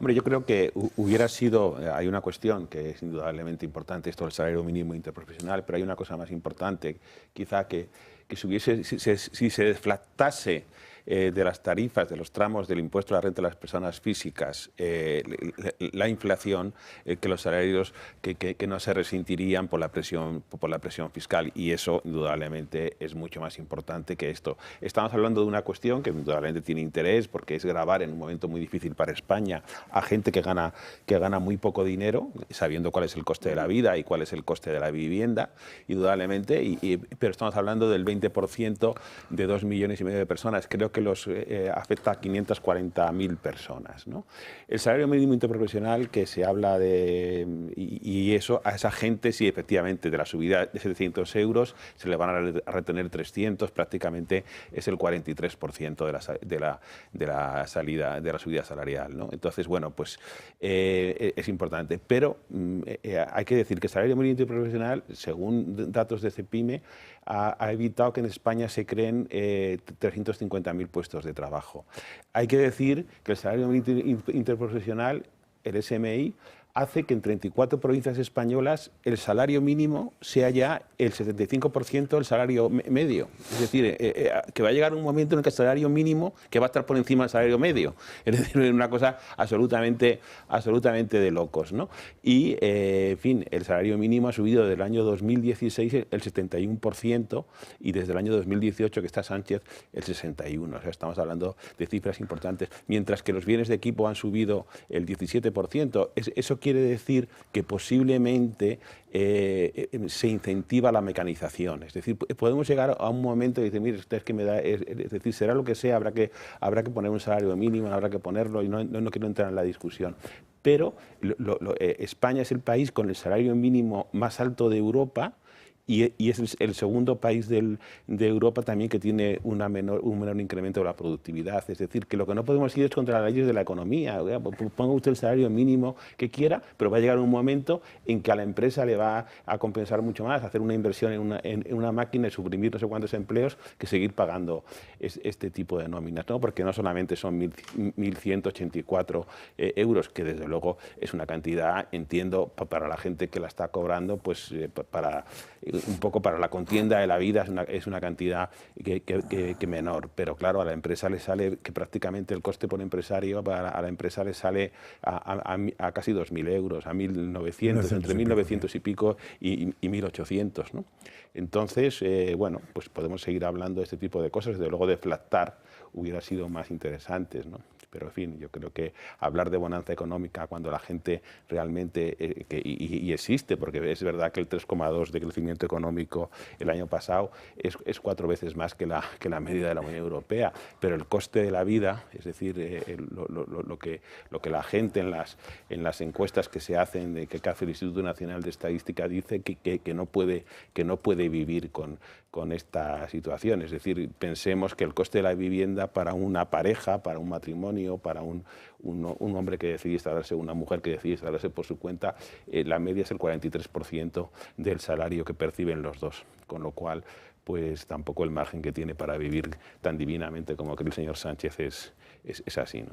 Hombre, yo creo que hubiera sido, hay una cuestión que es indudablemente importante, esto del salario mínimo interprofesional, pero hay una cosa más importante, quizá que si se desflatase de las tarifas, de los tramos del impuesto a la renta de las personas físicas, la inflación, que los salarios que no se resentirían por la presión fiscal, y eso indudablemente es mucho más importante que esto. Estamos hablando de una cuestión que indudablemente tiene interés porque es gravar en un momento muy difícil para España a gente que gana muy poco dinero, sabiendo cuál es el coste de la vida y cuál es el coste de la vivienda, indudablemente, pero estamos hablando del 20% de 2,5 millones de personas. Creo que los afecta a 540.000 personas, ¿no? El salario mínimo interprofesional que se habla de, y eso a esa gente, sí, efectivamente, de la subida de 700 euros se le van a retener 300, prácticamente es el 43% de la subida salarial, ¿no? Entonces, bueno, pues es importante, pero hay que decir que el salario mínimo interprofesional, según datos de CEPIME, ha evitado que en España se creen 350.000 puestos de trabajo. Hay que decir que el salario mínimo interprofesional, el SMI, hace que en 34 provincias españolas el salario mínimo sea ya el 75% del salario medio. Es decir, que va a llegar un momento en el que el salario mínimo que va a estar por encima del salario medio. Es decir, una cosa absolutamente de locos, ¿no? Y, en fin, el salario mínimo ha subido desde el año 2016 el 71% y desde el año 2018, que está Sánchez, el 61%. O sea, estamos hablando de cifras importantes. Mientras que los bienes de equipo han subido el 17%. Eso quiere decir que posiblemente se incentiva la mecanización. Es decir, podemos llegar a un momento y decir, mire, usted es que me da, es decir, será lo que sea, habrá que poner un salario mínimo, habrá que ponerlo, y no quiero entrar en la discusión. Pero España es el país con el salario mínimo más alto de Europa, y es el segundo país de Europa también que tiene un menor incremento de la productividad. Es decir, que lo que no podemos ir es contra las leyes de la economía. Ponga usted el salario mínimo que quiera, pero va a llegar un momento en que a la empresa le va a compensar mucho más hacer una inversión en una máquina y suprimir no sé cuántos empleos que seguir pagando este tipo de nóminas, ¿no? Porque no solamente son 1.184 euros, que desde luego es una cantidad, entiendo, para la gente que la está cobrando, pues un poco para la contienda de la vida es una cantidad que menor, pero claro, a la empresa le sale que prácticamente el coste por empresario a la empresa le sale a casi 2.000 euros, a 1.900, entre 1.900 y pico y 1.800, ¿no? Entonces, bueno, pues podemos seguir hablando de este tipo de cosas, desde luego deflactar hubiera sido más interesantes, ¿no? Pero, en fin, yo creo que hablar de bonanza económica cuando la gente realmente, y existe, porque es verdad que el 3,2 de crecimiento económico el año pasado es 4 veces más que la media de la Unión Europea, pero el coste de la vida, es decir, lo que la gente en las encuestas que se hacen, que hace el Instituto Nacional de Estadística, dice que no puede vivir con esta situación. Es decir, pensemos que el coste de la vivienda para una pareja, para un matrimonio, para un hombre que decide instalarse, una mujer que decide instalarse por su cuenta, la media es el 43% del salario que perciben los dos, con lo cual pues tampoco el margen que tiene para vivir tan divinamente como cree el señor Sánchez es así, ¿no?